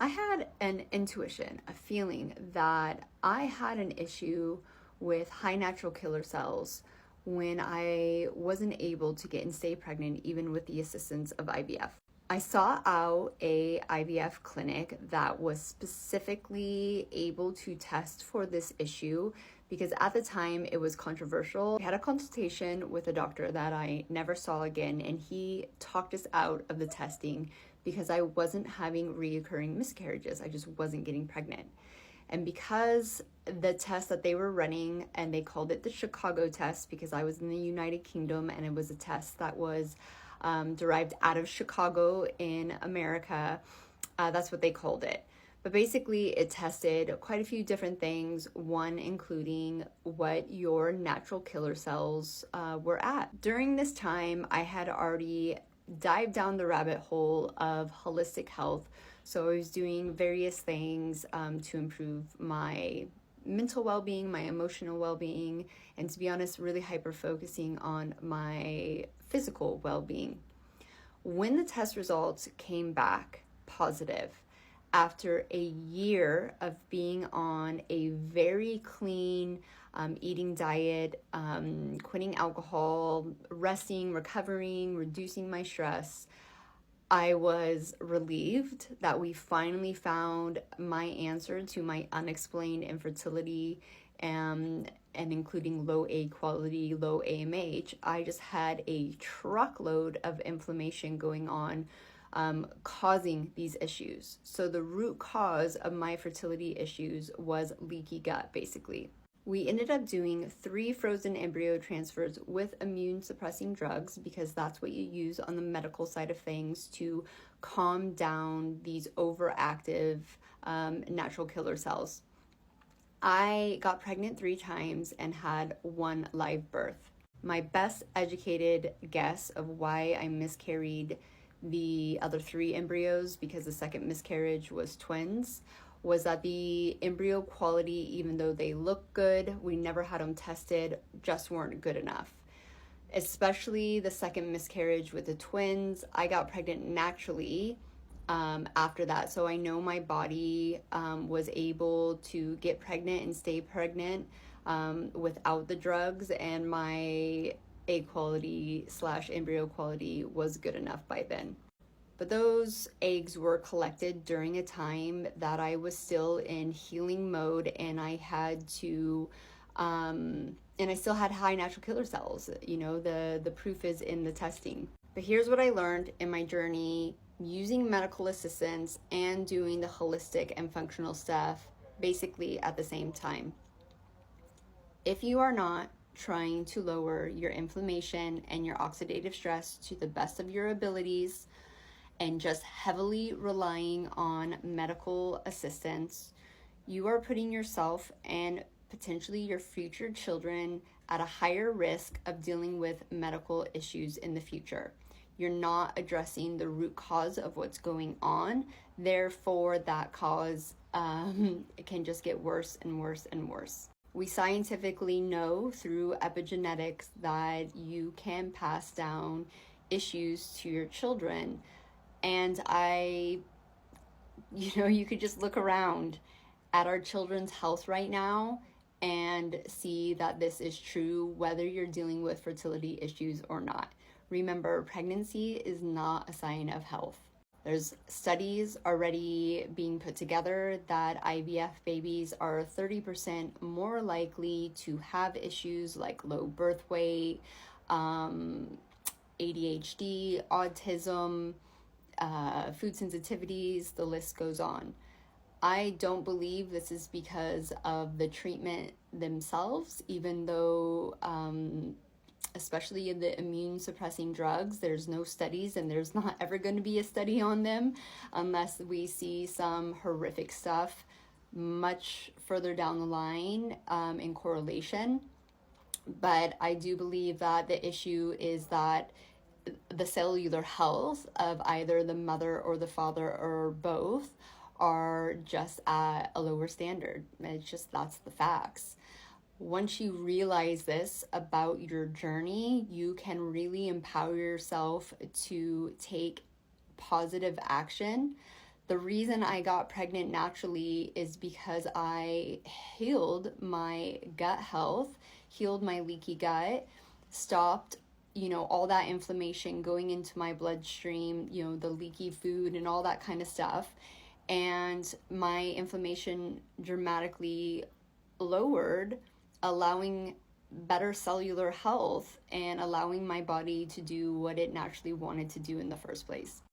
I had an intuition, a feeling that I had an issue with high natural killer cells when I wasn't able to get and stay pregnant, even with the assistance of IVF. I sought out a IVF clinic that was specifically able to test for this issue because at the time it was controversial. I had a consultation with a doctor that I never saw again, and he talked us out of the testing because I wasn't having reoccurring miscarriages. I just wasn't getting pregnant. And because the test that they were running, and they called it the Chicago test because I was in the United Kingdom, and it was a test that was derived out of Chicago in America, that's what they called it. But basically, it tested quite a few different things, one including what your natural killer cells were at. During this time, I had already dived down the rabbit hole of holistic health. So I was doing various things to improve my mental well-being, my emotional well-being, and to be honest, really hyper-focusing on my physical well-being. When the test results came back positive, after a year of being on a very clean eating diet, quitting alcohol, resting, recovering, reducing my stress, I was relieved that we finally found my answer to my unexplained infertility and including low A quality, low AMH. I just had a truckload of inflammation going on, causing these issues. So the root cause of my fertility issues was leaky gut, basically. We ended up doing 3 frozen embryo transfers with immune suppressing drugs because that's what you use on the medical side of things to calm down these overactive natural killer cells. I got pregnant 3 times and had 1 live birth. My best educated guess of why I miscarried the other 3 embryos, because the second miscarriage was twins, was that the embryo quality, even though they look good, we never had them tested, just weren't good enough. Especially the second miscarriage with the twins, I got pregnant naturally after that. So I know my body was able to get pregnant and stay pregnant without the drugs, and my egg quality / embryo quality was good enough by then. But those eggs were collected during a time that I was still in healing mode, and I had to, and I still had high natural killer cells. You know, the proof is in the testing. But here's what I learned in my journey using medical assistance and doing the holistic and functional stuff basically at the same time. If you are not trying to lower your inflammation and your oxidative stress to the best of your abilities, and just heavily relying on medical assistance, you are putting yourself and potentially your future children at a higher risk of dealing with medical issues in the future. You're not addressing the root cause of what's going on. Therefore, that cause it can just get worse and worse and worse. We scientifically know through epigenetics that you can pass down issues to your children. And you could just look around at our children's health right now and see that this is true, whether you're dealing with fertility issues or not. Remember, pregnancy is not a sign of health. There's studies already being put together that IVF babies are 30% more likely to have issues like low birth weight, ADHD, autism, food sensitivities, the list goes on. I don't believe this is because of the treatment themselves, even though, especially in the immune suppressing drugs, there's no studies, and there's not ever going to be a study on them unless we see some horrific stuff much further down the line in correlation. But I do believe that the issue is that the cellular health of either the mother or the father or both are just at a lower standard. It's just, that's the facts. Once you realize this about your journey, you can really empower yourself to take positive action The reason I got pregnant naturally is because I healed my gut health, healed my leaky gut, stopped, all that inflammation going into my bloodstream, the leaky food and all that kind of stuff. And my inflammation dramatically lowered, allowing better cellular health and allowing my body to do what it naturally wanted to do in the first place.